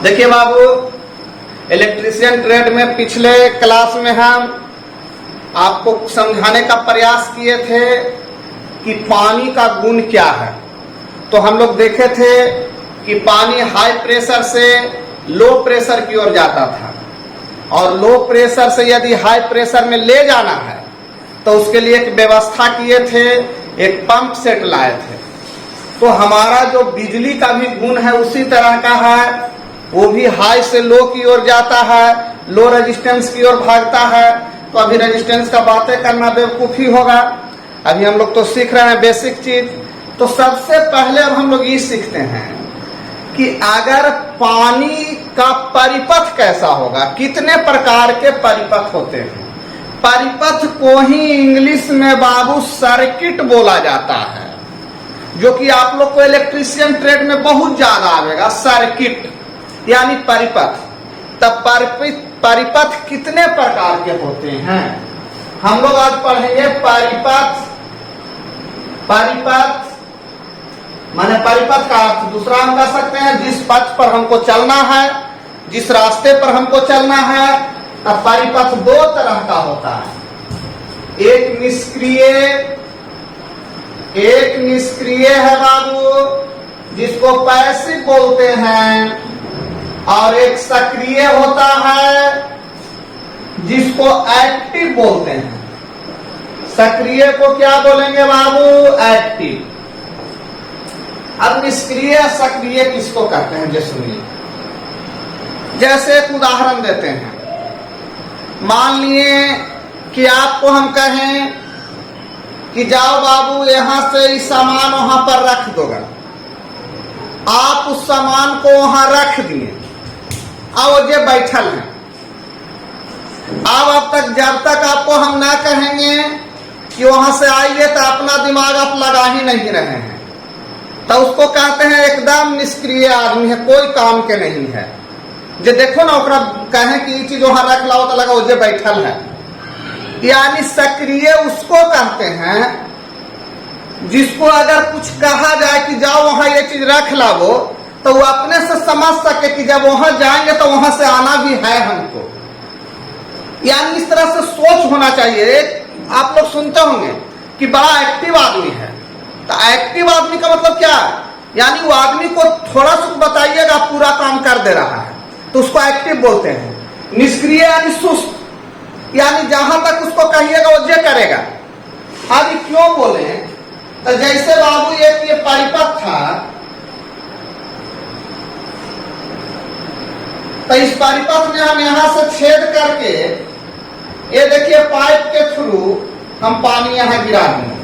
देखिए बाबू, electrician trade में पिछले क्लास में हम आपको समझाने का प्रयास किए थे कि पानी का गुण क्या है। तो हम लोग देखे थे कि पानी हाई प्रेशर से लो प्रेशर की ओर जाता था, और लो प्रेशर से यदि हाई प्रेशर में ले जाना है तो उसके लिए एक व्यवस्था किए थे, एक पंप सेट लाए थे। तो हमारा जो बिजली का भी गुण है उसी तरह का है, वो भी हाई से लो की ओर जाता है, लो रेजिस्टेंस की ओर भागता है। तो अभी रेजिस्टेंस का बातें करना बेवकूफी होगा, अभी हम लोग तो सीख रहे हैं बेसिक चीज। तो सबसे पहले अब हम लोग ये सीखते हैं कि अगर पानी का परिपथ कैसा होगा, कितने प्रकार के परिपथ होते हैं। परिपथ को ही इंग्लिश में बाबू सर्किट बोला जाता है, जो कि आप लोग को इलेक्ट्रीशियन ट्रेड में बहुत ज्यादा आवेगा। सर्किट यानी परिपथ। तब परिपथ कितने प्रकार के होते हैं हम लोग आज पढ़ेंगे। परिपथ माने परिपथ का अर्थ दूसरा हम कह सकते हैं, जिस पथ पर हमको चलना है, जिस रास्ते पर हमको चलना है। तब परिपथ दो तरह का होता है, एक निष्क्रिय है बाबू, जिसको पैसिव बोलते हैं, और एक सक्रिय होता है जिसको एक्टिव बोलते हैं। सक्रिय को क्या बोलेंगे बाबू? एक्टिव। अब निष्क्रिय सक्रिय किसको कहते हैं जो सुनिए। जैसे एक उदाहरण देते हैं, मान लिए कि आपको हम कहें कि जाओ बाबू यहां से इस सामान वहां पर रख दोगा। आप उस सामान को वहां रख दिए, अब ये बैठल है। अब तक जब तक आपको हम ना कहेंगे कि वहां से आइए तो अपना दिमाग आप लगा ही नहीं रहे हैं, तो उसको कहते हैं एकदम निष्क्रिय आदमी है, कोई काम के नहीं है। जो देखो ना, ओकरा कहें कि ये चीज वहां रख लाओ तो लगा वो बैठल है। यानी सक्रिय उसको कहते हैं जिसको अगर कुछ कहा जाए कि जाओ वहां ये चीज रख लाओ, तो वो अपने से समझ सके कि जब वहां जाएंगे तो वहां से आना भी है हमको। यानी इस तरह से सोच होना चाहिए। आप लोग सुनते होंगे कि बड़ा एक्टिव आदमी है, तो एक्टिव आदमी का मतलब क्या है? यानी वो आदमी को थोड़ा सा बताइएगा पूरा काम कर दे रहा है, तो उसको एक्टिव बोलते हैं। निष्क्रिय यानी सुस्त, यानी जहां तक उसको कहिएगा वो जे करेगा। अभी क्यों बोले? तो जैसे बाबू ये परिपथ था, तो इस परिपथ में हम यहां से छेद करके, ये देखिए पाइप के थ्रू हम पानी यहां गिरा देंगे।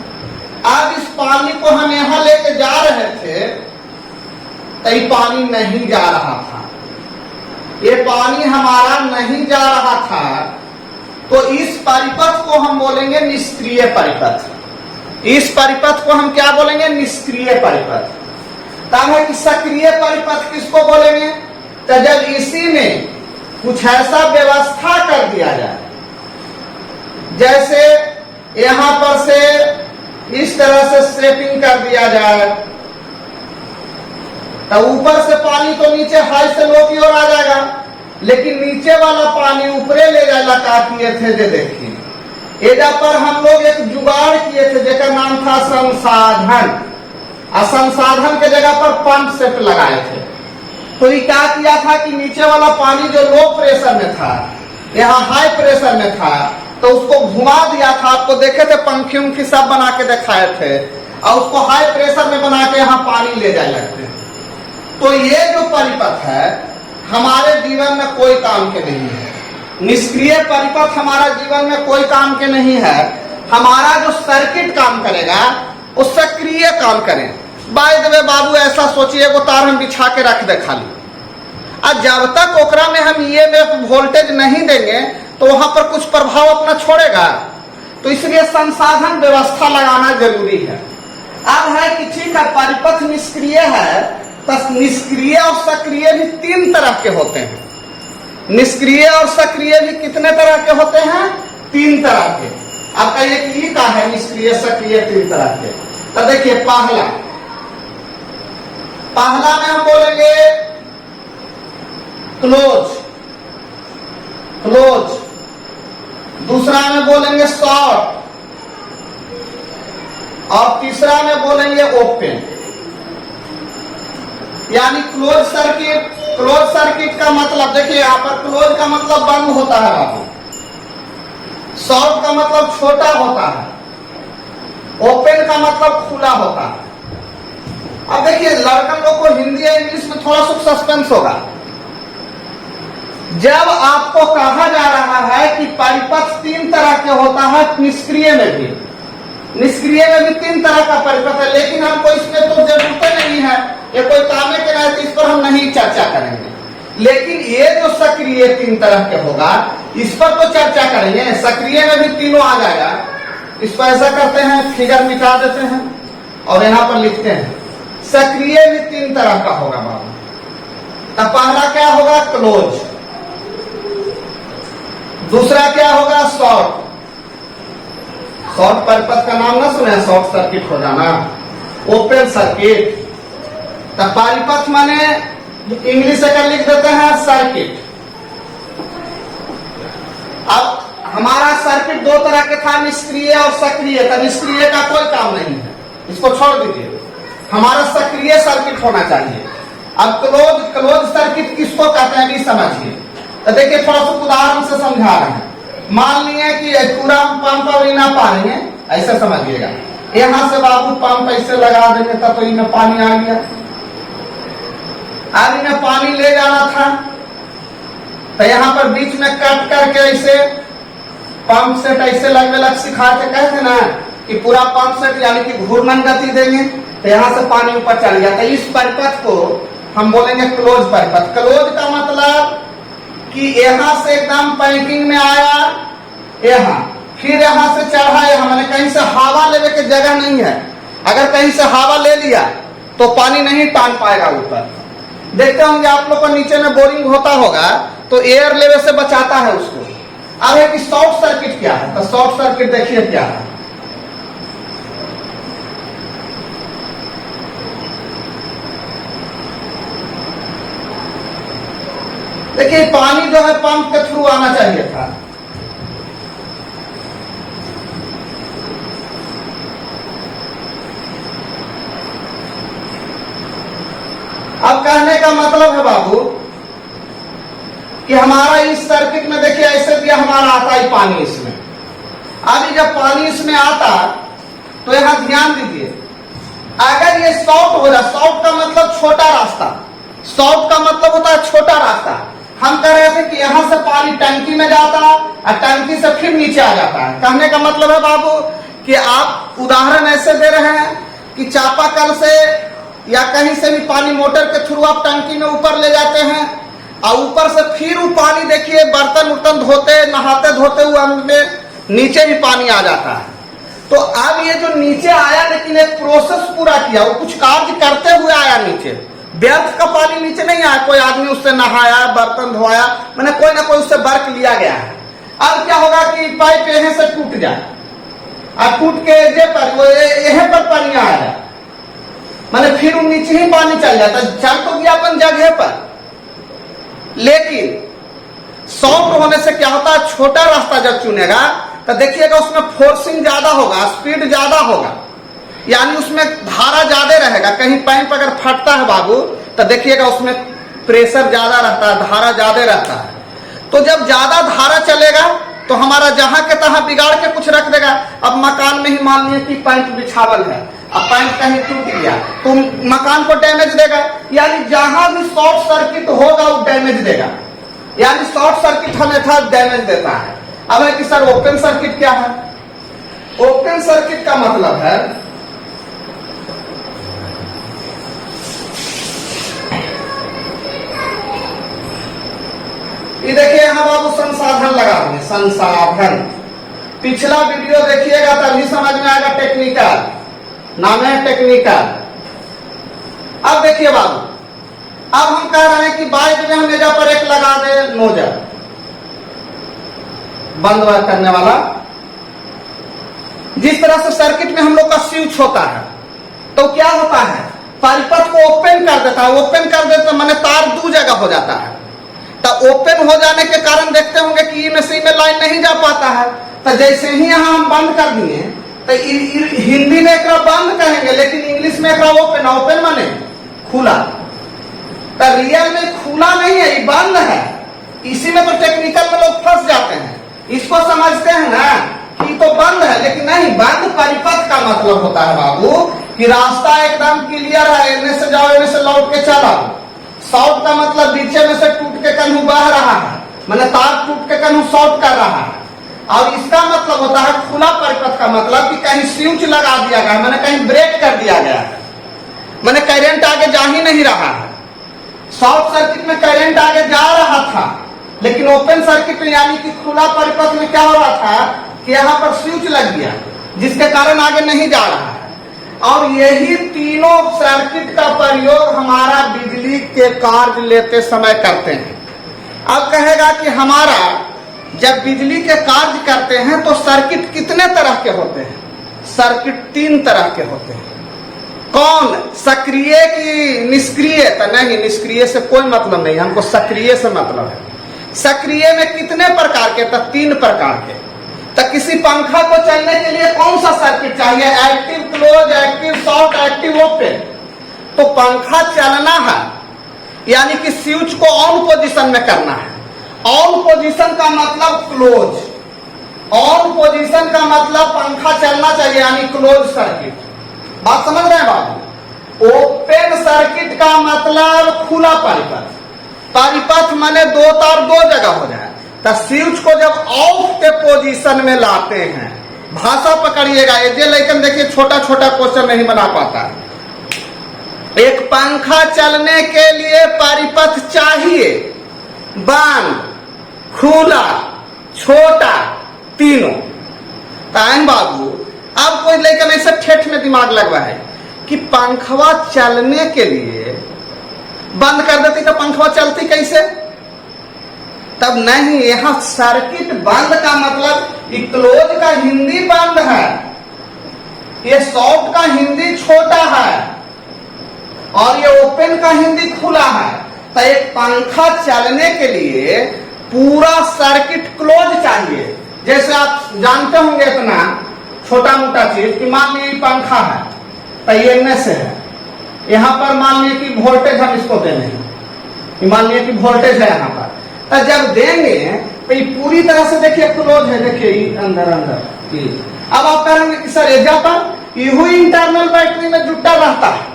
अब इस पानी को हम यहां लेके जा रहे थे, तो ये पानी नहीं जा रहा था, ये पानी हमारा नहीं जा रहा था। तो इस परिपथ को हम बोलेंगे निष्क्रिय परिपथ। इस परिपथ को हम क्या बोलेंगे? निष्क्रिय परिपथ। तब है कि सक्रिय परिपथ किसको बोलेंगे? तो जब इसी में कुछ ऐसा व्यवस्था कर दिया जाए, जैसे यहां पर से इस तरह से स्ट्रेपिंग कर दिया जाए, तो ऊपर से पानी तो नीचे हाई से लो की ओर आ जाएगा, लेकिन नीचे वाला पानी ऊपरे ले जाएगा। क्या किए थे जे देखिए, एजा पर हम लोग एक जुगाड़ किए थे जेका नाम था संसाधन। संसाधन के जगह पर पंप सेट लगाए थे। तो ये क्या किया था कि नीचे वाला पानी जो लो प्रेशर में था, यहाँ हाई प्रेशर में था, तो उसको घुमा दिया था। आपको देखे थे पंखी उनकी सब बना के दिखाए थे, और उसको हाई प्रेशर में बना के यहाँ पानी ले जाए लगते। तो ये जो परिपथ है हमारे जीवन में कोई काम के नहीं है। निष्क्रिय परिपथ हमारा जीवन में कोई काम के नहीं है। हमारा जो सर्किट काम करेगा वो सक्रिय काम करे। बाय द वे बाबू ऐसा सोचिए, एगो तार हम बिछा के रख दे खाली, और जब तक ओकरा में हम ईएमएफ वोल्टेज नहीं देंगे तो वहां पर कुछ प्रभाव अपना छोड़ेगा। तो इसलिए संसाधन व्यवस्था लगाना जरूरी है। अब है कि ठीक है, परिपथ निष्क्रिय है, तो निष्क्रिय और सक्रिय भी तीन तरह के होते हैं। निष्क्रिय और सक्रिय भी कितने तरह के होते हैं? तीन तरह के। अब कहिए कि ये क्या है निष्क्रिय सक्रिय तीन तरह के? तो देखिए, पहला में हम बोलेंगे क्लोज, क्लोज। दूसरा में बोलेंगे शॉर्ट, और तीसरा में बोलेंगे ओपन। यानी क्लोज सर्किट, क्लोज सर्किट का मतलब देखिए यहां पर क्लोज का मतलब बंद होता है बाबू, शॉर्ट का मतलब छोटा होता है, ओपन का मतलब खुला होता है। अब देखिए लड़कन लोग को हिंदी या इंग्लिश में थोड़ा सा सस्पेंस होगा। जब आपको कहा जा रहा है कि परिपथ तीन तरह के होता है, निष्क्रिय में भी, निष्क्रिय में भी तीन तरह का परिपथ है, लेकिन हमको इसमें तो जरूरत नहीं है, ये कोई काम के नहीं, तो इस पर हम नहीं चर्चा करेंगे। लेकिन ये जो सक्रिय तीन तरह के होगा, इस पर तो चर्चा करेंगे। सक्रिय में भी तीनों आ जाएगा। इस पर ऐसा करते हैं, फिगर मिटा देते हैं और यहां पर लिखते हैं सक्रिय भी तीन तरह का होगा बाबू। तब पहला क्या होगा? क्लोज। दूसरा क्या होगा? शॉर्ट। शॉर्ट परिपथ का नाम ना सुने, शॉर्ट सर्किट हो जाना। Open circuit. तब परिपथ माने इंग्लिश से कर लिख देते हैं सर्किट। अब हमारा सर्किट दो तरह के था, निष्क्रिय और सक्रिय। तो निष्क्रिय का कोई काम नहीं है, इसको छोड़ दीजिए। हमारा सक्रिय सर्किट होना चाहिए। अब क्लोज, क्लोज सर्किट किसको कहते हैं भी समझिए। तो देखिए थोड़ा सा उदाहरण से समझा रहे हैं। मान लिए कि पूरा पंप अभी ना पा रही है, ऐसा समझिएगा। यहां से बाबू पंप ऐसे लगा देंगे तब तो इनमें पानी आ गया। अब इन्हें पानी ले जाना था, तो यहां पर बीच में कट करके ऐसे पंप सेट ऐसे लगने लग सिखा के कहते ना कि पूरा पंप सेट यानी कि घूर्णन गति देंगे, तो यहां से पानी ऊपर चल गया। तो इस परिपथ को हम बोलेंगे क्लोज परिपथ। क्लोज का मतलब कि यहां से एकदम पैकिंग में आया, यहां फिर यहां से चढ़ा, यहां मैंने कहीं से हवा लेने की जगह नहीं है। अगर कहीं से हवा ले लिया तो पानी नहीं टान पाएगा ऊपर। देखते होंगे आप लोग को नीचे में बोरिंग होता होगा तो एयर लेवल से बचाता है उसको। अब है कि शॉर्ट सर्किट क्या है? तो शॉर्ट सर्किट देखिए क्या है। देखिए पानी जो है पंप के थ्रू आना चाहिए था, अब कहने का मतलब है बाबू कि हमारा इस सर्किट में देखिए ऐसे दिया, हमारा आता है पानी इसमें। अभी जब पानी इसमें आता तो यहां ध्यान दीजिए, अगर ये शॉर्ट हो जाए, शॉर्ट का मतलब छोटा रास्ता, शॉर्ट का मतलब होता है छोटा रास्ता। हम कह रहे थे कि यहां से पानी टंकी में जाता और टंकी से फिर नीचे आ जाता है। कहने का मतलब है बाबू कि आप उदाहरण ऐसे दे रहे हैं कि चापाकल से या कहीं से भी पानी मोटर के थ्रू आप टंकी में ऊपर ले जाते हैं और ऊपर से फिर वो पानी देखिए बर्तन उर्तन धोते, नहाते धोते हुए में नीचे भी पानी आ जाता है। तो अब ये जो नीचे आया लेकिन एक प्रोसेस पूरा किया, वो कुछ कार्य करते हुए आया नीचे। व्यर्थ का पानी नीचे नहीं आया, कोई आदमी उससे नहाया, बर्तन धोया, मैंने कोई ना कोई उससे वर्क लिया गया है। अब क्या होगा कि पाइप यहीं से टूट जाए और टूट के यहीं पर पानी आ जाए, मैंने फिर नीचे ही पानी चल जाता, चल तो गया अपन जगह पर। लेकिन शॉर्ट होने से क्या होता है, छोटा रास्ता जब चुनेगा तो देखिएगा उसमें फोर्सिंग ज्यादा होगा, स्पीड ज्यादा होगा, यानी उसमें धारा ज्यादा रहेगा। कहीं पाइप अगर फटता है बाबू तो देखिएगा उसमें प्रेशर ज्यादा रहता है, धारा ज्यादा रहता है। तो जब ज्यादा धारा चलेगा तो हमारा जहां के तहां बिगाड़ के कुछ रख देगा। अब मकान में ही मान लिया कि पाइप बिछावल है, अब पाइप कहीं टूट गया तो मकान को डैमेज देगा, यानी जहां भी शॉर्ट सर्किट होगा वो डैमेज देगा, यानी शॉर्ट सर्किट हमेशा डैमेज देता है। अब है कि सर ओपन सर्किट क्या है? ओपन सर्किट का मतलब है ये देखिए यहां बाबू संसाधन लगा देंगे, संसाधन। पिछला वीडियो देखिएगा तभी समझ में आएगा, टेक्निकल नाम है, टेक्निकल। अब देखिए बाबू, अब हम कह रहे हैं कि बाइक में हम एजा पर एक लगा दे नोजल, बंद करने वाला। जिस तरह से सर्किट में हम लोग का स्विच होता है तो क्या होता है, परिपथ को ओपन कर देता है। ओपन कर देता माने तार दो जगह हो जाता है, ओपन हो जाने के कारण देखते होंगे कि ई में से में लाइन नहीं जा पाता है। तो जैसे ही यहाँ हम बंद कर दिए तो हिंदी में एक बंद कहेंगे, लेकिन इंग्लिश में एक ओपन। ओपन माने खुला। तो रियल में खुला नहीं है, ये बंद है। इसी में तो टेक्निकल में लोग फंस जाते हैं। इसको समझते हैं ना कि तो बंद है, लेकिन नहीं, बंद परिपथ का मतलब होता है बाबू कि रास्ता एकदम क्लियर है, इनमें से जाओ इनमें से लौट के चला। शॉर्ट का मतलब बीचे में से टूट के कन्हू बह रहा है, मैंने तार टूट के कन्हू शॉर्ट कर रहा है। और इसका मतलब होता है खुला परिपथ का मतलब कि कहीं स्विच लगा दिया गया, मैंने कहीं ब्रेक कर दिया गया है, मैंने करंट आगे जा ही नहीं रहा है। शॉर्ट सर्किट में करंट आगे जा रहा था, लेकिन ओपन सर्किट में यानी कि खुला परिपथ में क्या हो रहा था कि यहाँ पर स्विच लग गया, जिसके कारण आगे नहीं जा रहा है। और यही तीनों सर्किट का प्रयोग हमारा बिजली के कार्य लेते समय करते हैं। अब कहेगा कि हमारा जब बिजली के कार्य करते हैं तो सर्किट कितने तरह के होते हैं? सर्किट 3 तरह के होते हैं। कौन? सक्रिय की निष्क्रिय? तो नहीं, निष्क्रिय से कोई मतलब नहीं, हमको सक्रिय से मतलब है। सक्रिय में कितने प्रकार के? तो 3 प्रकार के। तो किसी पंखा को चलने के लिए कौन सा सर्किट चाहिए? Active, close, active short, active open. तो पंखा चलना है यानी कि स्विच को ऑन पोजीशन में करना है। ऑन पोजीशन का मतलब क्लोज, ऑन पोजीशन का मतलब पंखा चलना चाहिए यानी क्लोज सर्किट। बात समझ रहे हैं बाबू? ओपन सर्किट का मतलब खुला परिपथ। परिपथ माने 2 तार 2 जगह हो जाए। तो स्विच को जब ऑफ के पोजीशन में लाते हैं, भाषा पकड़िएगा, ये लेकिन देखिए छोटा छोटा क्वेश्चन नहीं बना पाता। एक पंखा चलने के लिए परिपथ चाहिए, बंद, खुला, छोटा, तीनों। टाइम बाबू, अब कोई लेकिन ऐसे ठेठ में दिमाग लगवा है कि पंखवा चलने के लिए बंद कर देती तो पंखवा चलती कैसे? तब नहीं, यहां सर्किट बंद का मतलब ये क्लोज का हिंदी बंद है, ये शॉर्ट का हिंदी छोटा है और ये ओपन का हिंदी खुला है। तो एक पंखा चलने के लिए पूरा सर्किट क्लोज चाहिए। जैसे आप जानते होंगे इतना छोटा मोटा चीज कि मान लीजिए पंखा है, तो ये इनमें से है, यहां पर मान लीजिए कि वोल्टेज हम इसको देने हैं, मान लीजिए कि वोल्टेज है यहां पर। तो जब देंगे तो ये पूरी तरह से देखिए क्लोज है, देखिए अंदर अंदर। अब आप कहेंगे कि सर एजा पर यही इंटरनल बैटरी में जुटा रहता है,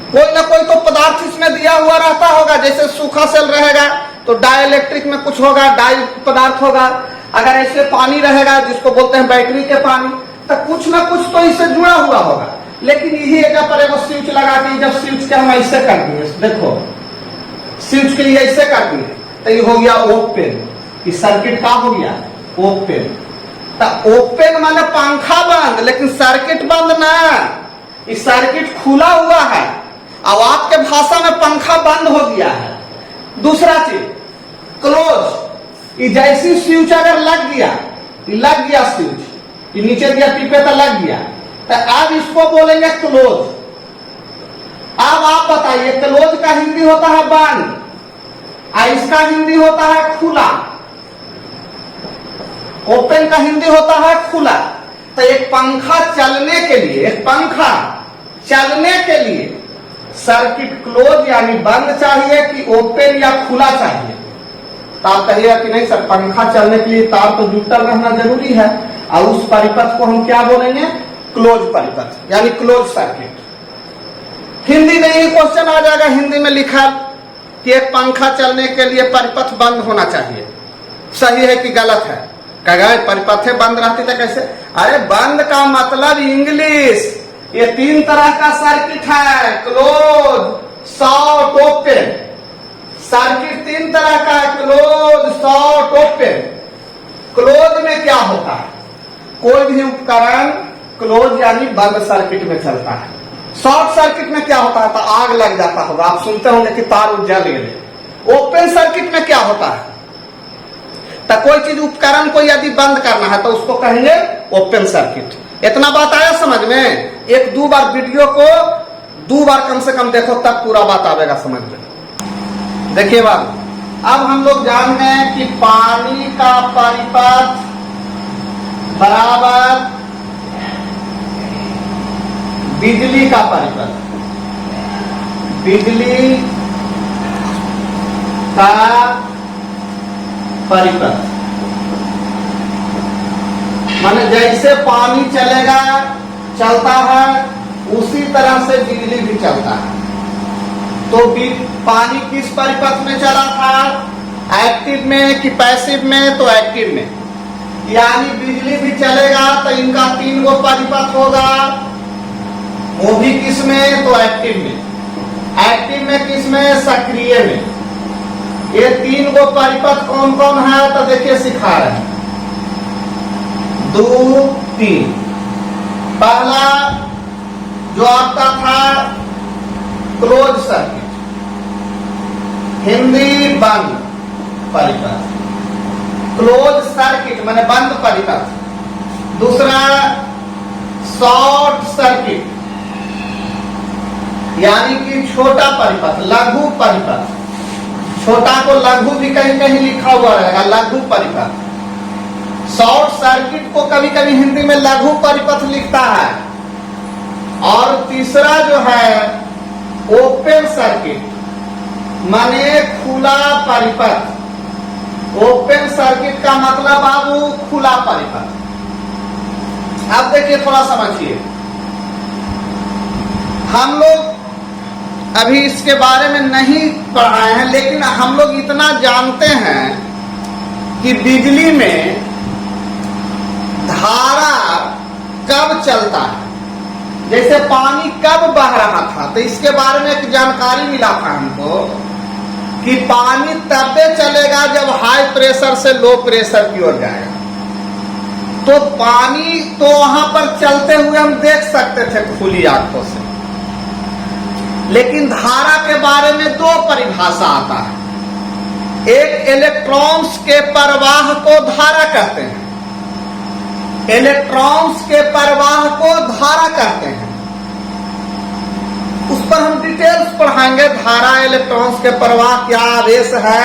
कोई ना कोई तो पदार्थ इसमें दिया हुआ रहता होगा। जैसे सूखा सेल रहेगा तो डाइलेक्ट्रिक में कुछ होगा, डाई पदार्थ होगा। अगर ऐसे पानी रहेगा जिसको बोलते हैं बैटरी के पानी, तो कुछ ना कुछ तो इससे जुड़ा हुआ होगा। लेकिन यही जगह पर एगो स्विच लगा के, जब स्विच के हम ऐसे कर दिए, देखो स्विच के लिए ऐसे कर दिए तो ये हो गया ओपन। इस सर्किट का हो गया ओपन। तो ओपन माने पंखा बंद, लेकिन सर्किट बंद ना, इस सर्किट खुला हुआ है। अब आपके भाषा में पंखा बंद हो गया है। दूसरा चीज क्लोज, ये जैसी स्विच अगर लग गया स्विच, ये नीचे दिया टिपे तो लग गया, तो अब इसको बोलेंगे क्लोज। अब आप बताइए क्लोज का हिंदी होता है बंद, और इसका हिंदी होता है खुला। ओपन का हिंदी होता है खुला। तो एक पंखा चलने के लिए, एक पंखा चलने के लिए सर्किट क्लोज यानी बंद चाहिए कि ओपन या खुला चाहिए? तो आप कहिएगा कि नहीं सर, पंखा चलने के लिए तार तो जुटल रहना जरूरी है, और उस परिपथ को हम क्या बोलेंगे? क्लोज परिपथ यानी क्लोज सर्किट। हिंदी में ये क्वेश्चन आ जाएगा, हिंदी में लिखा कि एक पंखा चलने के लिए परिपथ बंद होना चाहिए। सही है कि गलत है? कहेगा परिपथ बंद रहती तो कैसे? अरे बंद का मतलब इंग्लिश, ये 3 तरह का सर्किट है, क्लोज, शॉर्ट, ओपन। सर्किट 3 तरह का है, क्लोज, शॉर्ट, ओपन। क्लोज में क्या होता है? कोई भी उपकरण क्लोज यानी बंद सर्किट में चलता है। शॉर्ट सर्किट में क्या होता है? तो आग लग जाता होगा, आप सुनते होंगे कि तार जल गए। ओपन सर्किट में क्या होता है? तो कोई चीज उपकरण को यदि बंद करना है तो उसको कहेंगे ओपन सर्किट। इतना बात आया समझ में? 1-2 बार वीडियो को 2 बार कम से कम देखो, तब पूरा बात आएगा समझ में। देखिए बात, अब हम लोग जान गए कि पानी का परिपथ बराबर बिजली का परिपथ, बिजली का परिपथ माने जैसे पानी चलेगा चलता है उसी तरह से बिजली भी चलता है। तो पानी किस परिपथ में चला था, एक्टिव में कि पैसिव में? तो एक्टिव में, यानी बिजली भी चलेगा तो इनका 3 गो परिपथ होगा, वो भी किस में? तो एक्टिव में। एक्टिव में किस में? सक्रिय में। ये 3 गो परिपथ कौन कौन है तो देखिए सिखा रहे हैं, 2 3। पहला जो आपका था क्लोज सर्किट, हिंदी बंद परिपथ, क्लोज सर्किट माने बंद परिपथ। दूसरा शॉर्ट सर्किट यानी कि छोटा परिपथ, लघु परिपथ, छोटा को लघु भी कहीं कहीं लिखा हुआ रहेगा, लघु परिपथ। शॉर्ट सर्किट को कभी कभी हिंदी में लघु परिपथ लिखता है। और तीसरा जो है ओपन सर्किट माने खुला परिपथ। ओपन सर्किट का मतलब बाबू खुला परिपथ। अब देखिए थोड़ा समझिए, हम लोग अभी इसके बारे में नहीं पढ़ाए हैं, लेकिन हम लोग इतना जानते हैं कि बिजली में धारा कब चलता है। जैसे पानी कब बह रहा था तो इसके बारे में एक जानकारी मिला था हमको कि पानी तब चलेगा जब हाई प्रेशर से लो प्रेशर की ओर जाएगा। तो पानी तो वहां पर चलते हुए हम देख सकते थे खुली आंखों से, लेकिन धारा के बारे में 2 परिभाषा आता है। एक इलेक्ट्रॉन्स के प्रवाह को धारा कहते हैं, इलेक्ट्रॉन्स के प्रवाह को धारा कहते हैं। उस पर हम डिटेल्स पढ़ाएंगे, धारा, इलेक्ट्रॉन्स के प्रवाह, क्या आवेश है,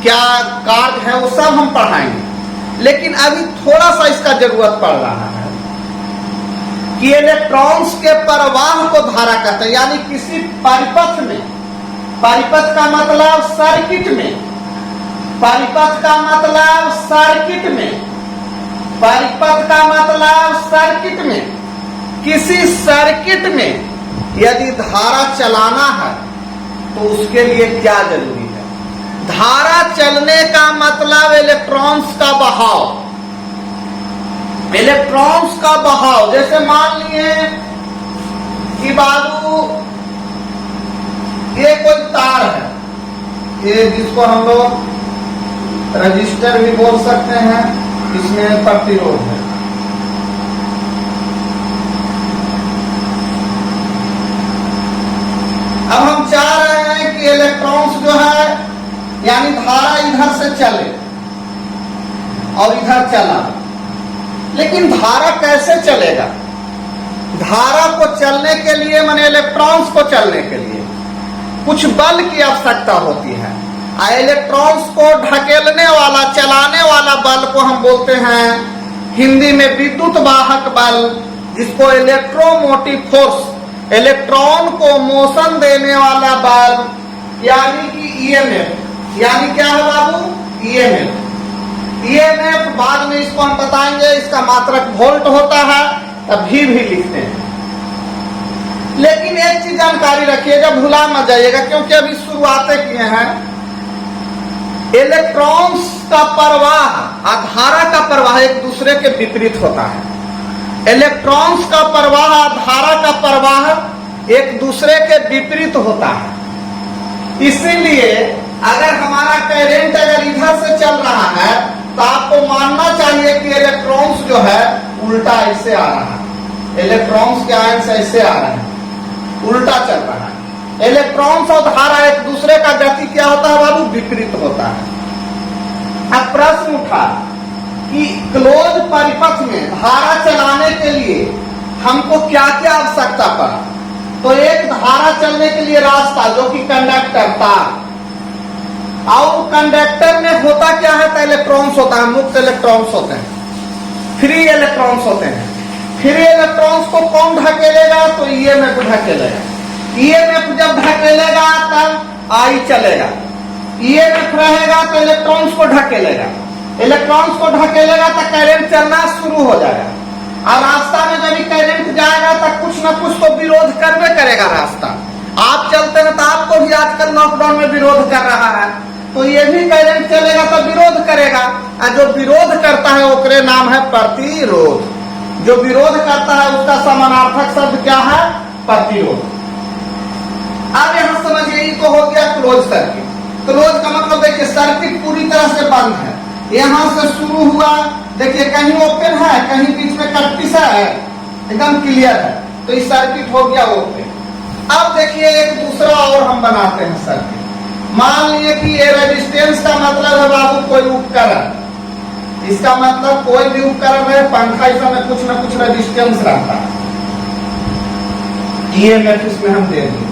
क्या कार्य है, वो सब हम पढ़ाएंगे। लेकिन अभी थोड़ा सा इसका जरूरत पड़ रहा है कि इलेक्ट्रॉन्स के प्रवाह को धारा कहते हैं, यानी किसी परिपथ में, परिपथ का मतलब सर्किट में, परिपथ का मतलब सर्किट में, परिपथ का मतलब सर्किट में, किसी सर्किट में यदि धारा चलाना है तो उसके लिए क्या जरूरी है? धारा चलने का मतलब इलेक्ट्रॉन्स का बहाव, इलेक्ट्रॉन्स का बहाव। जैसे मान लिए कि बाबू ये कोई तार है, ये जिसको हम लोग रजिस्टर भी बोल सकते हैं, इसमें प्रतिरोध है। अब हम चाह रहे हैं कि इलेक्ट्रॉन्स जो है यानी धारा इधर से चले और इधर चला, लेकिन धारा कैसे चलेगा? धारा को चलने के लिए माने इलेक्ट्रॉन्स को चलने के लिए कुछ बल की आवश्यकता होती है। इलेक्ट्रॉन्स को ढकेलने वाला, चलाने वाला बल को हम बोलते हैं हिंदी में विद्युत वाहक बल, जिसको इलेक्ट्रोमोटिव फोर्स, इलेक्ट्रॉन को मोशन देने वाला बल, यानी कि ईएमएफ। यानी क्या है बाबू? ईएमएफ। ईएमएफ बाद में इसको हम बताएंगे, इसका मात्रक वोल्ट होता है, तभी भी लिखते हैं। लेकिन एक चीज जानकारी रखिएगा, भुला मत जाइएगा, क्योंकि अभी शुरुआतें किए हैं। इलेक्ट्रॉन्स का प्रवाह और धारा का प्रवाह एक दूसरे के विपरीत होता है। इलेक्ट्रॉन्स का प्रवाह और धारा का प्रवाह एक दूसरे के विपरीत होता है। इसीलिए अगर हमारा करंट अगर इधर से चल रहा है तो आपको मानना चाहिए कि इलेक्ट्रॉन्स जो है उल्टा ऐसे आ रहा है, इलेक्ट्रॉन्स के आयन से ऐसे आ रहे हैं, उल्टा चल रहा है। इलेक्ट्रॉन्स और धारा एक दूसरे का गति क्या होता है बाबू? विपरीत होता है। अब प्रश्न उठा कि क्लोज परिपथ में धारा चलाने के लिए हमको क्या क्या आवश्यकता पड़ा? तो एक धारा चलने के लिए रास्ता, जो कि कंडक्टर, तार। और कंडक्टर में होता क्या है, तो इलेक्ट्रॉन्स होता है, मुक्त इलेक्ट्रॉन्स होते हैं, फ्री इलेक्ट्रॉन्स होते हैं। फ्री इलेक्ट्रॉन्स को कौन ढकेलेगा, तो ईएमएफ ढकेलेगा। ईएमएफ जब ढकेलेगा तब आई चलेगा। ईएमएफ रहेगा तो इलेक्ट्रॉन्स को ढकेलेगा, इलेक्ट्रॉन्स को ढकेलेगा तो करंट चलना शुरू हो जाएगा। और रास्ता में जब करंट जाएगा तो कुछ ना कुछ तो विरोध करने करेगा रास्ता। आप चलते हैं तो आपको भी आजकल लॉकडाउन में विरोध कर रहा है, तो ये भी करंट चलेगा तो विरोध करेगा। और जो विरोध करता है ओकरे नाम है प्रतिरोध। जो विरोध करता है उसका समानार्थक शब्द क्या है, प्रतिरोध। अब यहां समझिए, ये तो हो गया क्लोज सर्किट। क्लोज का मतलब देखिए सर्किट पूरी तरह से बंद है, यहां से शुरू हुआ, देखिए कहीं ओपन है, कहीं बीच में कटपिसा है, एकदम क्लियर है, तो ये सर्किट हो गया ओपन। अब देखिए एक दूसरा और हम बनाते हैं सर्किट। मान लिए कि ये रेजिस्टेंस का मतलब है बाबू कोई उपकरण, इसका मतलब कोई भी उपकरण है, पंखा इसमें कुछ ना कुछ रेजिस्टेंस रहता है, ईएमएफ इसमें हम दे देंगे।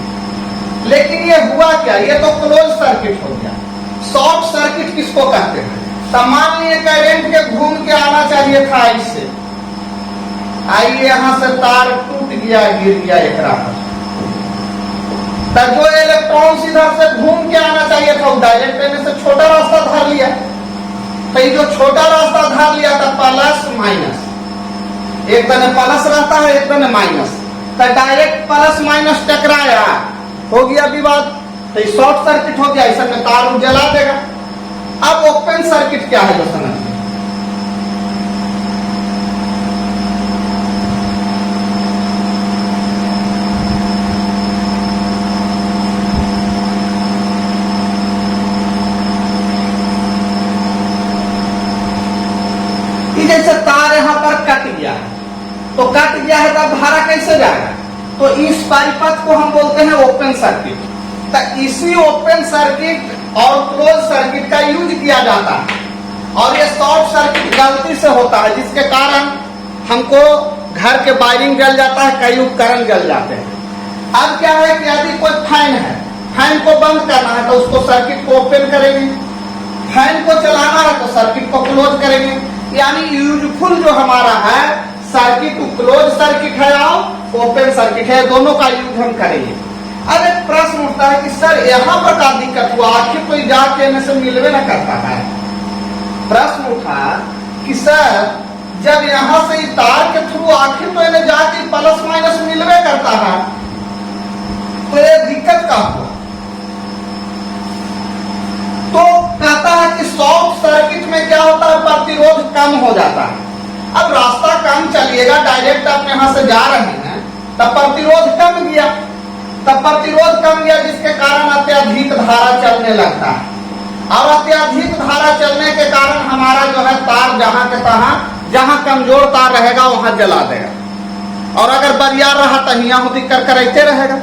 लेकिन ये हुआ क्या, ये तो क्लोज सर्किट हो गया। शॉर्ट सर्किट किसको कहते हैं, तो मान लिए करंट के घूम के आना चाहिए था इससे, आइए यहां से तार टूट गया, गिर गया एक रास्ता, तो जो इलेक्ट्रॉन इधर से घूम के आना चाहिए था वो डायरेक्ट लेने से छोटा रास्ता धार लिया। तो ये जो छोटा रास्ता धार लिया था प्लस माइनस, एक तने प्लस रहता है एक तने माइनस, तो डायरेक्ट प्लस माइनस टकराया, हो गया विवाद, तो ये शॉर्ट सर्किट हो गया, ऐसा में तार जला देगा। अब ओपन सर्किट क्या है जो समझिए, जैसे तार यहां पर कट गया है, तो कट गया है तो धारा कैसे जाएगा, तो इस परिपथ को हम बोलते हैं ओपन सर्किट। तो इसी ओपन सर्किट और क्लोज सर्किट का यूज किया जाता है, और ये शॉर्ट सर्किट गलती से होता है, जिसके कारण हमको घर के वायरिंग जल जाता है, कई उपकरण जल जाते हैं। अब क्या है कि यदि कोई फैन है, फैन को बंद करना है तो उसको सर्किट को ओपन करेंगे, फैन को चलाना है तो सर्किट को क्लोज करेंगे। यानी यूजफुल जो हमारा है सर्किट, क्लोज सर्किट है और ओपन सर्किट है, दोनों का यूज हम करेंगे। अब एक प्रश्न उठता है कि सर यहाँ पर क्या दिक्कत हुआ, आखिर कोई जाके से मिलवे न करता है। प्रश्न उठा कि सर जब यहाँ से तार के थ्रू आखिर तो इन्हें जाके प्लस माइनस मिलवे करता है, तो ये दिक्कत क्या हुआ। तो कहता है कि शॉर्ट सर्किट में क्या होता है, प्रतिरोध कम हो जाता है। अब रास्ता कम चलिएगा, डायरेक्ट आप यहां से जा रहे हैं, तब प्रतिरोध कम गया, तब प्रतिरोध कम गया, जिसके कारण अत्यधिक धारा चलने लगता है, और अत्यधिक धारा चलने के कारण हमारा जो है तार जहां के तहां, जहां कमजोर तार रहेगा वहां जला देगा, और अगर बरियार रहा तो हिया होती कर करते रहेगा।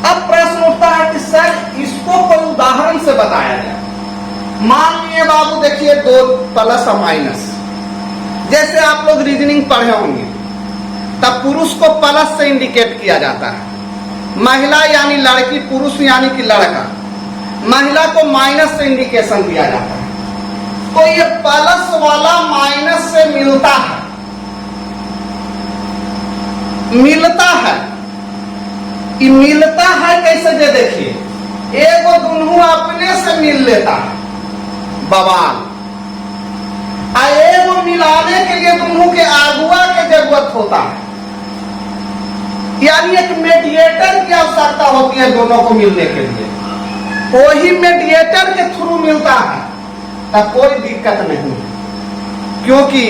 अब प्रश्न उठता है कि सर इसको कोई उदाहरण से बताया जाए। मान लिए बाबू देखिए दो प्लस और माइनस, जैसे आप लोग रीजनिंग पढ़े होंगे, तब पुरुष को प्लस से इंडिकेट किया जाता है, महिला यानी लड़की, पुरुष यानी कि लड़का, महिला को माइनस से इंडिकेशन दिया जाता है। तो ये प्लस वाला माइनस से मिलता है, मिलता है कैसे, जे देखिए एगो दुनू अपने से मिल लेता है बवाल, एगो मिलाने के लिए दोनों के अगुआ की जरूरत होता है, यानी एक मेडिएटर की आवश्यकता होती है दोनों को मिलने के लिए, वही मेडिएटर के थ्रू मिलता है, तब कोई दिक्कत नहीं, क्योंकि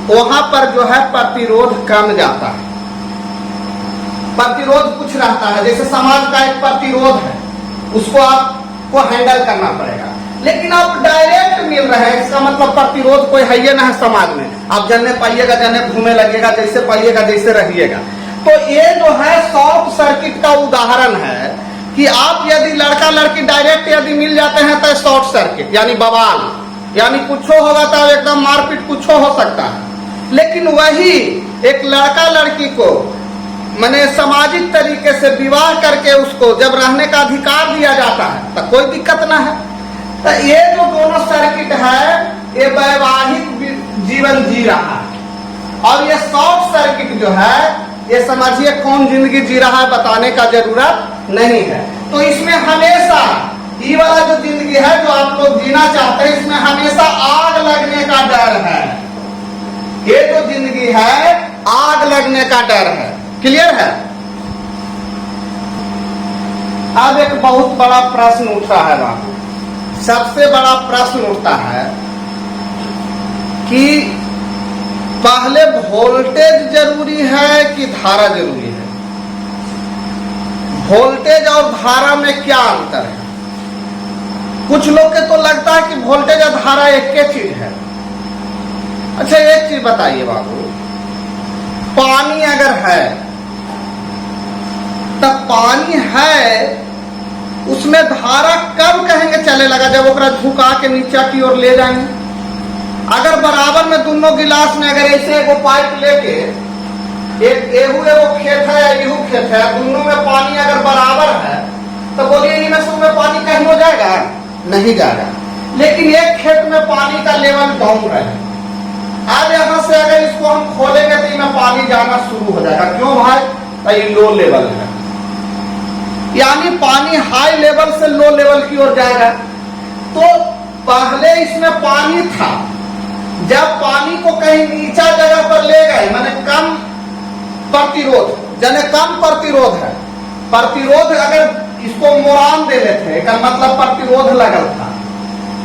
वहां पर जो है प्रतिरोध कम जाता है, प्रतिरोध कुछ रहता है, जैसे समाज का एक प्रतिरोध है, उसको आपको हैंडल करना पड़ेगा। लेकिन आप डायरेक्ट मिल रहे हैं, इसका मतलब प्रतिरोध कोई है ही ना है समाज में, आप जन्ने पाइएगा, जन्ने घूमे लगेगा, जैसे पाइएगा जैसे रहिएगा। तो ये जो है शॉर्ट सर्किट का उदाहरण है कि आप यदि लड़का लड़की डायरेक्ट यदि मिल जाते हैं तो शॉर्ट सर्किट यानी बवाल, यानी कुछ होगा तो एकदम मारपीट कुछ हो सकता है। लेकिन वही एक लड़का लड़की को माने सामाजिक तरीके से विवाह करके उसको जब रहने का अधिकार दिया जाता है तो कोई दिक्कत ना है। तो ये जो दोनों सर्किट है ये वैवाहिक जीवन जी रहा है, और ये शॉर्ट सर्किट जो है ये समझिए कौन जिंदगी जी रहा है बताने का जरूरत नहीं है। तो इसमें हमेशा ये वाला जो जिंदगी है जो आप लोग जीना चाहते हैं इसमें हमेशा आग लगने का डर है। ये जो जिंदगी है आग लगने का डर है। क्लियर है? अब एक बहुत बड़ा प्रश्न उठता है बाबू, सबसे बड़ा प्रश्न उठता है कि पहले वोल्टेज जरूरी है कि धारा जरूरी है? वोल्टेज और धारा में क्या अंतर है? कुछ लोग के तो लगता है कि वोल्टेज और धारा एक ही चीज है। अच्छा एक चीज बताइए बाबू, पानी अगर है तब पानी है उसमें धारा कब कहेंगे चले लगा? जब ओकरा झुका के नीचे की ओर ले जाएंगे। अगर बराबर में दोनों गिलास में अगर ऐसे एगो पाइप लेके एक एहू एगो खेत है एहू खेत है, दोनों में पानी अगर बराबर है तो बोलिए इनमें से में पानी कहीं हो जाएगा? नहीं जाएगा। लेकिन एक खेत में पानी का लेवल डाउन रहे, अब यहां से अगर इसको हम खोलेंगे तो इसमें पानी जाना शुरू हो जाएगा। क्यों भाई? तो ये लो लेवल है, यानी पानी हाई लेवल से लो लेवल की ओर जाएगा। तो पहले इसमें पानी था, जब पानी को कहीं नीचा जगह पर ले गए माने कम प्रतिरोध, यानी कम प्रतिरोध है, प्रतिरोध अगर इसको मोरान दे लेते का मतलब प्रतिरोध लगल था,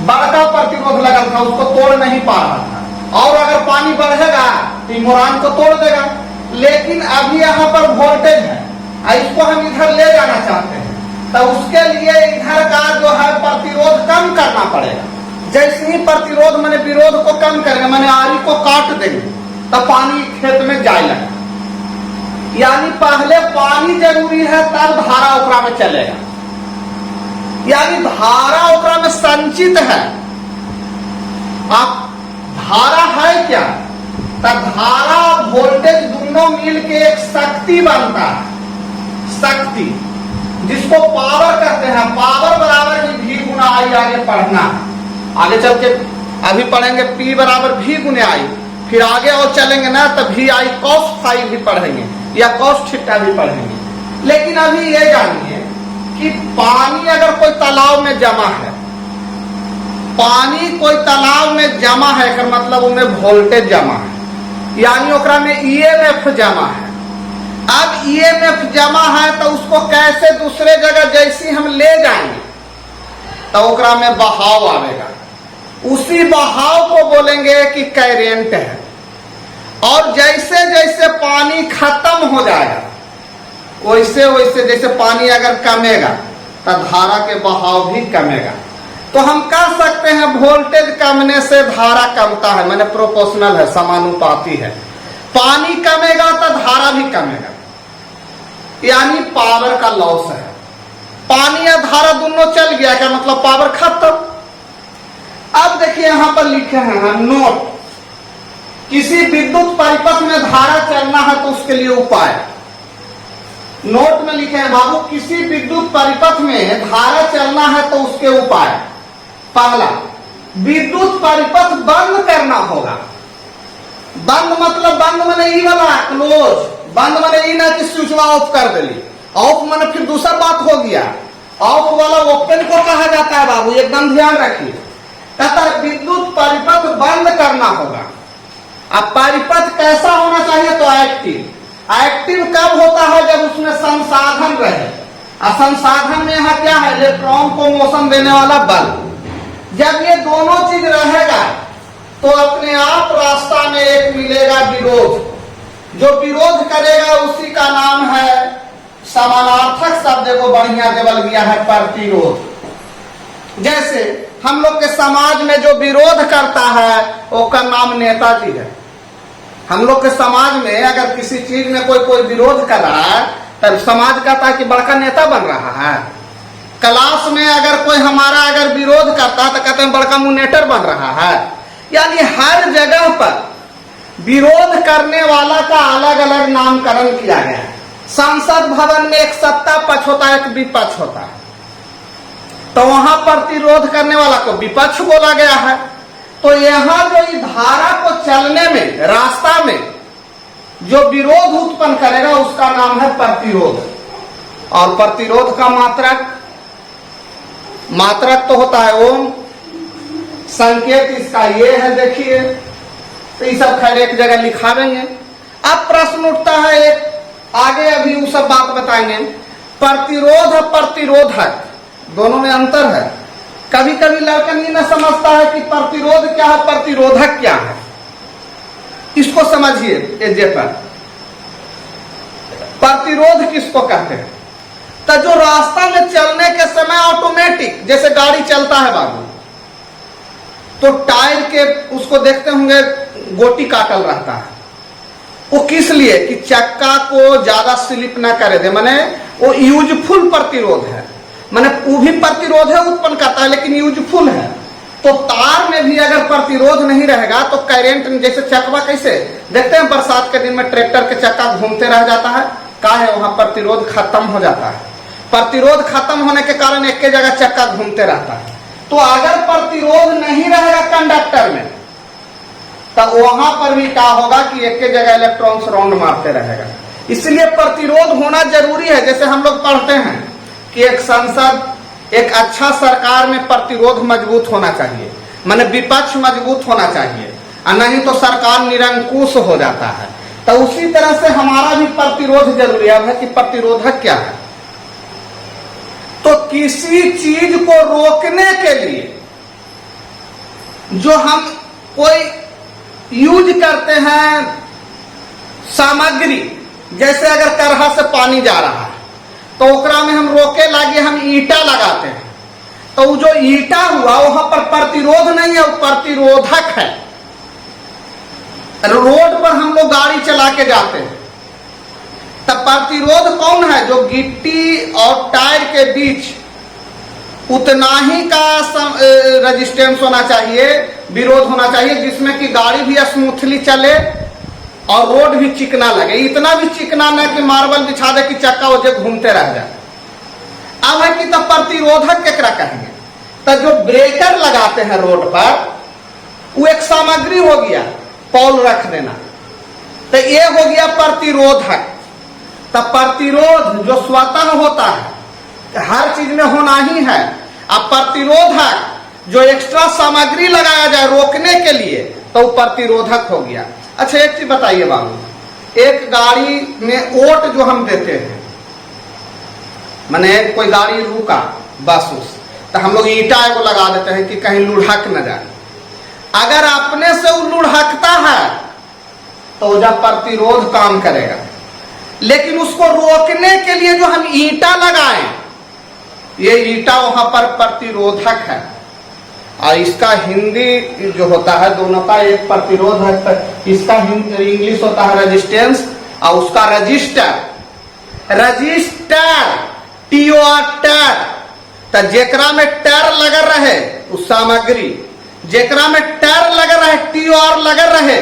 बड़का प्रतिरोध लगल था, उसको तोड़ नहीं पा रहा था, और अगर पानी बढ़ेगा तो मोरान को तोड़ देगा। लेकिन अभी यहाँ पर वोल्टेज है, इसको हम इधर ले जाना चाहते हैं, तो उसके लिए इधर का जो है प्रतिरोध कम करना पड़ेगा। जैसे ही प्रतिरोध माने विरोध को कम करेंगे, माने आरी को काट देंगे, तब पानी खेत में जाएगा। यानी पहले पानी जरूरी है तब धारा ओकरा में चलेगा, यानी धारा ओकरा में संचित है। अब धारा है क्या? तब धारा वोल्टेज दोनों मिल के एक शक्ति बनता है, शक्ति जिसको पावर कहते हैं। पावर बराबर भी गुना आई, आगे पढ़ना आगे चल के अभी पढ़ेंगे P बराबर V गुने आई, फिर आगे और चलेंगे ना तब भी आई cos फाई भी पढ़ेंगे या cos थीटा भी पढ़ेंगे। लेकिन अभी ये जानिए कि पानी अगर कोई तालाब में जमा है, पानी कोई तालाब में जमा है का मतलब उनमें वोल्टेज जमा है, यानी ओकरा में EMF जमा है। अब EMF जमा है तो उसको कैसे दूसरे जगह जैसी हम ले जाएंगे तो ओकरा में बहाव आएगा, उसी बहाव को बोलेंगे कि करंट है। और जैसे जैसे पानी खत्म हो जाएगा वैसे वैसे जैसे पानी अगर कमेगा तो धारा के बहाव भी कमेगा। तो हम कह सकते हैं वोल्टेज कमने से धारा कमता है, माने प्रोपोर्शनल है, समानुपाती है। पानी कमेगा तो धारा भी कमेगा, यानी पावर का लॉस है। पानी या धारा दोनों चल गया क्या मतलब पावर खत्म। अब देखिए यहां पर लिखे हैं नोट, किसी विद्युत परिपथ में धारा चलना है तो उसके लिए उपाय। नोट में लिखे हैं बाबू, किसी विद्युत परिपथ में धारा चलना है तो उसके उपाय। पहला, विद्युत परिपथ बंद करना होगा। बंद मतलब बंद माने ई वाला क्लोज, बंद माने ई ना कि स्विच ऑफ कर देली, ऑफ माने फिर दूसरा बात हो गया। ऑफ वाला ओपन को कहा जाता है बाबू, एकदम ध्यान रखिए। कहता है विद्युत परिपथ बंद करना होगा। अब परिपथ कैसा होना चाहिए तो एक्टिव। एक्टिव कब होता है जब उसमें संसाधन रहे, और संसाधन में यहाँ क्या है इलेक्ट्रॉन को मोशन देने वाला बल। जब ये दोनों चीज रहेगा तो अपने आप रास्ता में एक मिलेगा विरोध, जो विरोध करेगा उसी का नाम है समानार्थक शब्द को बढ़िया देवल गया है प्रतिरोध। जैसे हम लोग के समाज में जो विरोध करता है उसका नाम नेताजी है। हम लोग के समाज में अगर किसी चीज में कोई विरोध कर रहा है तब समाज कहता है कि बड़का नेता बन रहा है। क्लास में अगर कोई हमारा अगर विरोध करता है तो कहते हैं बड़का मोनिटर बन रहा है। यानी हर जगह पर विरोध करने वाला का अलग अलग नामकरण किया गया है। संसद भवन में एक सत्ता पक्ष होता है, एक विपक्ष होता है। तो वहां प्रतिरोध करने वाला को विपक्ष बोला गया है। तो यहां जो इस धारा को चलने में, रास्ता में जो विरोध उत्पन्न करेगा उसका नाम है प्रतिरोध। और प्रतिरोध का मात्रक तो होता है ओम, संकेत इसका ये है, देखिए। तो ये सब खैर एक जगह लिखा देंगे। अब प्रश्न उठता है एक, आगे अभी वो सब बात बताएंगे। प्रतिरोध और प्रतिरोधक दोनों में अंतर है। कभी कभी लड़का नहीं न समझता है कि प्रतिरोध क्या है, प्रतिरोधक क्या है। इसको समझिए। एजेपर प्रतिरोध किसको कहते हैं? तो जो रास्ता में चलने के समय ऑटोमेटिक, जैसे गाड़ी चलता है बाबू, तो टायर के उसको देखते होंगे गोटी काटल रहता है। वो किस लिए? कि चक्का को ज्यादा स्लिप ना करे दे, माने वो यूजफुल प्रतिरोध है। माने वो भी प्रतिरोध है उत्पन्न करता है लेकिन यूजफुल है। तो तार में भी अगर प्रतिरोध नहीं रहेगा तो करंट, जैसे चकवा कैसे देखते हैं बरसात के दिन में ट्रैक्टर के चक्का घूमते रह जाता है, का है वहां प्रतिरोध खत्म हो जाता है। प्रतिरोध खत्म होने के कारण एक के जगह चक्का घूमते रहता है। तो अगर प्रतिरोध नहीं रहेगा कंडक्टर में, तो वहां पर भी क्या होगा कि एक के जगह इलेक्ट्रॉन्स राउंड मारते रहेगा। इसलिए प्रतिरोध होना जरूरी है। जैसे हम लोग पढ़ते हैं कि एक संसद, एक अच्छा सरकार में प्रतिरोध मजबूत होना चाहिए, माने विपक्ष मजबूत होना चाहिए, और नहीं तो सरकार निरंकुश हो जाता है। तो उसी तरह से हमारा भी प्रतिरोध जरूरी है कि प्रतिरोधक क्या है। तो किसी चीज को रोकने के लिए जो हम कोई यूज करते हैं सामग्री, जैसे अगर करहा से पानी जा रहा है तो ओकरा में हम रोके लागे हम ईटा लगाते हैं। तो वो जो ईटा हुआ वहां पर प्रतिरोध नहीं है, वो प्रतिरोधक है। रोड पर हम लोग गाड़ी चला के जाते हैं, तब प्रतिरोध कौन है? जो गिट्टी और टायर के बीच उतना ही का रेजिस्टेंस होना चाहिए, विरोध होना चाहिए, जिसमें कि गाड़ी भी स्मूथली चले और रोड भी चिकना लगे। इतना भी चिकना न कि मार्बल बिछा दे कि चक्का वो जब घूमते रह जाए। अब है कि तब प्रतिरोधक केकरा कहेंगे? तो जो ब्रेकर लगाते हैं रोड पर, वो एक सामग्री हो गया, पॉल रख देना। तो ये हो गया प्रतिरोधक। तब प्रतिरोध जो स्वतः होता है, हर चीज में होना ही है। अब प्रतिरोधक जो एक्स्ट्रा सामग्री लगाया जाए रोकने के लिए, तो वो प्रतिरोधक हो गया। अच्छा एक चीज बताइए बाबू, एक गाड़ी में ओट जो हम देते हैं, माने कोई गाड़ी रुका बस उस, तो हम लोग ईटा को लगा देते हैं कि कहीं लुढ़क न जाए। अगर अपने से वो लुढ़कता है तो जब प्रतिरोध काम करेगा, लेकिन उसको रोकने के लिए जो हम ईटा लगाएं, ये ईटा वहां पर प्रतिरोधक है। और इसका हिंदी जो होता है दोनों का, एक प्रतिरोध है, इसका इंग्लिश होता है रेजिस्टेंस और उसका रजिस्टर। रजिस्टर टीओआर, तो जेकरा में टर लगा रहे उस सामग्री, जेकरा में टर लगा रहे टीओआर लगा रहे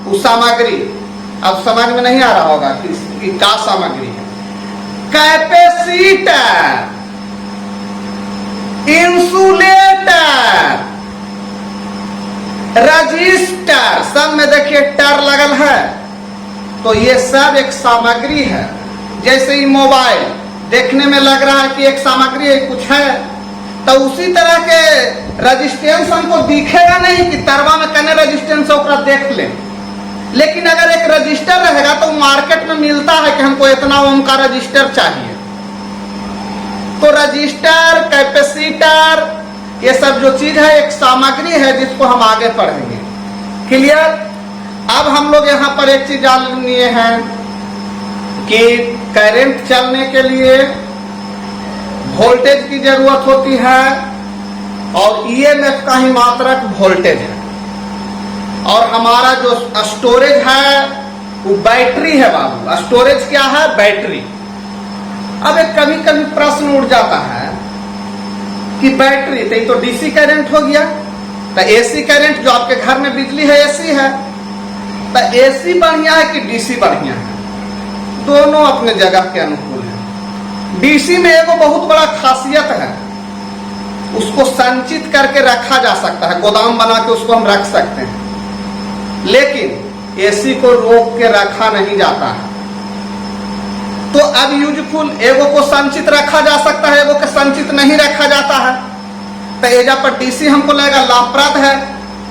उस सामग्री। अब समझ में नहीं आ रहा होगा कि क्या सामग्री है। कैपेसिटर, इंसुलेटर, रजिस्टर, सब में देखिए टर लगल है। तो ये सब एक सामग्री है। जैसे ही मोबाइल देखने में लग रहा है कि एक सामग्री है, कुछ है, तो उसी तरह के रजिस्टेंस हमको दिखेगा नहीं कि तरवा में कने रजिस्टेंस ओकरा देख ले। लेकिन अगर एक रजिस्टर रहेगा तो मार्केट में मिलता है कि हमको इतना ओम का रजिस्टर चाहिए। तो रजिस्टर, कैपेसिटर, ये सब जो चीज है एक सामग्री है जिसको हम आगे पढ़ेंगे। क्लियर? अब हम लोग यहाँ पर एक चीज जान लिए हैं कि करंट चलने के लिए वोल्टेज की जरूरत होती है और ईएमएफ का ही मात्रक वोल्टेज है। और हमारा जो स्टोरेज है वो बैटरी है बाबू। स्टोरेज क्या है? बैटरी। अब एक कभी कभी प्रश्न उठ जाता है कि बैटरी तो डीसी करंट हो गया, तो एसी करंट जो आपके घर में बिजली है एसी है, तो एसी बढ़िया है कि डीसी बढ़िया है? दोनों अपने जगह के अनुकूल है। डीसी में एगो बहुत बड़ा खासियत है उसको संचित करके रखा जा सकता है, गोदाम बना के उसको हम रख सकते हैं। लेकिन एसी को रोक के रखा नहीं जाता है। तो अब यूजफुल एगो को संचित रखा जा सकता है, एगो को संचित नहीं रखा जाता है। तो एजा पर डीसी हमको लगेगा लाभप्रद है।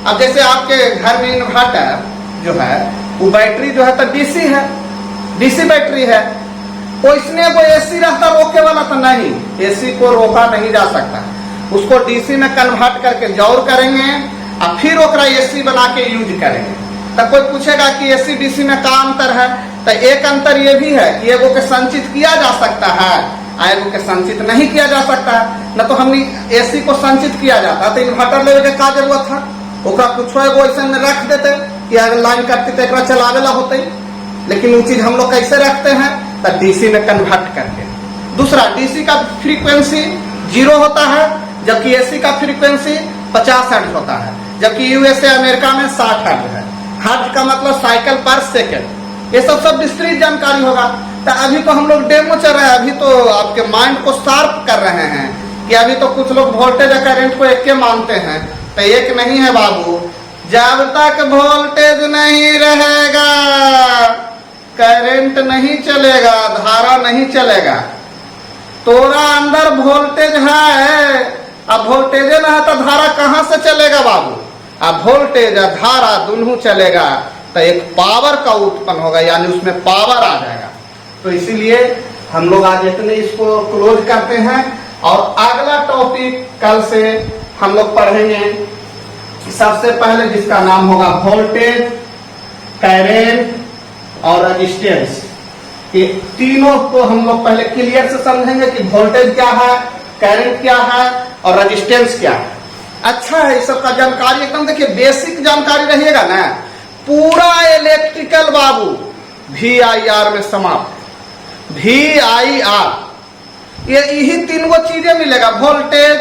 अब जैसे आपके घर में इन्वर्टर जो है वो बैटरी जो है तो डीसी है, डीसी बैटरी है। तो इसमें वो एसी रहता रोके वाला तो नहीं, एसी को रोका नहीं जा सकता। उसको डीसी में कन्वर्ट करके जौर करेंगे और फिर ओकरा एसी बना के यूज करेंगे। तो कोई पूछेगा कि एसी डीसी में का अंतर है, तो एक अंतर ये भी है कि एगो के संचित किया जा सकता है, एगो के संचित नहीं किया जा सकता है। न तो हमने एसी को संचित किया जाता तो इन्वर्टर लेवे के का जरूरत था, ओकरा कुछ एगो ऐसे में रख देते कि अगर लाइन कटती तो एक चलावेला होते। लेकिन वो चीज हम लोग कैसे रखते हैं, तो डीसी में कन्वर्ट करके। दूसरा, डीसी का फ्रीक्वेंसी 0 होता है, जबकि एसी का फ्रीक्वेंसी 50 हर्ट्ज होता है, जबकि यूएसए अमेरिका में 60 हर्ट्ज है। हर्ट्ज का मतलब साइकिल पर सेकेंड। ये सब विस्तृत जानकारी होगा। तो अभी तो हम लोग डेमो चल रहे हैं, अभी तो आपके माइंड को शार्प कर रहे हैं कि अभी तो कुछ लोग वोल्टेज और करंट को एक के मानते हैं। तो एक नहीं है बाबू, जब तक वोल्टेज नहीं रहेगा करंट नहीं चलेगा, धारा नहीं चलेगा। तोरा अंदर वोल्टेज है, अब वोल्टेज ना है तो धारा कहां से चलेगा बाबू। अब वोल्टेज और धारा दोनों चलेगा तो एक पावर का उत्पन्न होगा, यानी उसमें पावर आ जाएगा। तो इसीलिए हम लोग आज इतने इसको क्लोज करते हैं और अगला टॉपिक कल से हम लोग पढ़ेंगे। सबसे पहले जिसका नाम होगा वोल्टेज, करंट और रेजिस्टेंस। ये तीनों को हम लोग पहले क्लियर से समझेंगे कि वोल्टेज क्या है, करंट क्या है और रेजिस्टेंस क्या है। अच्छा है इस सब का जानकारी एकदम देखिए बेसिक जानकारी रहिएगा ना, पूरा इलेक्ट्रिकल बाबू VIR में समाप्त। VIR ये यही तीन गो चीजें मिलेगा, वोल्टेज,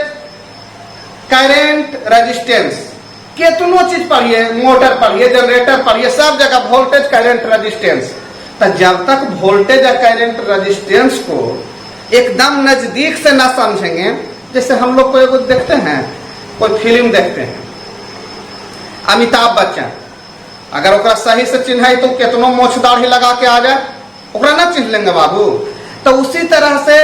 करंट, रेजिस्टेंस। कितनों चीज पढ़िए, मोटर पढ़िए, जनरेटर पढ़िए, सब जगह वोल्टेज, करंट, रेजिस्टेंस। तो जब तक वोल्टेज और करंट रेजिस्टेंस को एकदम नजदीक से ना समझेंगे, जैसे हम लोग को एगो देखते हैं, कोई फिल्म देखते हैं, अमिताभ बच्चन, अगर ओकरा सही से चिन्हाई तो कितनो मोछ दाढ़ी लगा के आ जाए, ओकरा ना चिन्ह लेंगे बाबू। तो उसी तरह से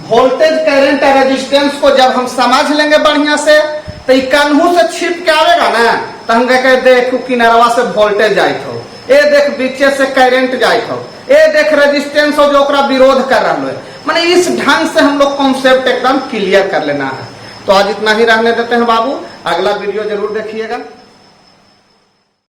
वोल्टेज, करंट और रेजिस्टेंस को जब हम समझ लेंगे बढ़िया से, तो कन्हू से छिप के आवेगा ना, तो हम कहे देख किनारवा से वोल्टेज जाइत हो, ए देख बीचे से करंट जाइत हो, ए देख रेजिस्टेंस हो जो ओकरा विरोध कर रहा है। माने इस ढंग से हम लोग कॉन्सेप्ट एकदम क्लियर कर लेना है। तो आज इतना ही रहने देते हैं बाबू, अगला वीडियो जरूर देखिएगा।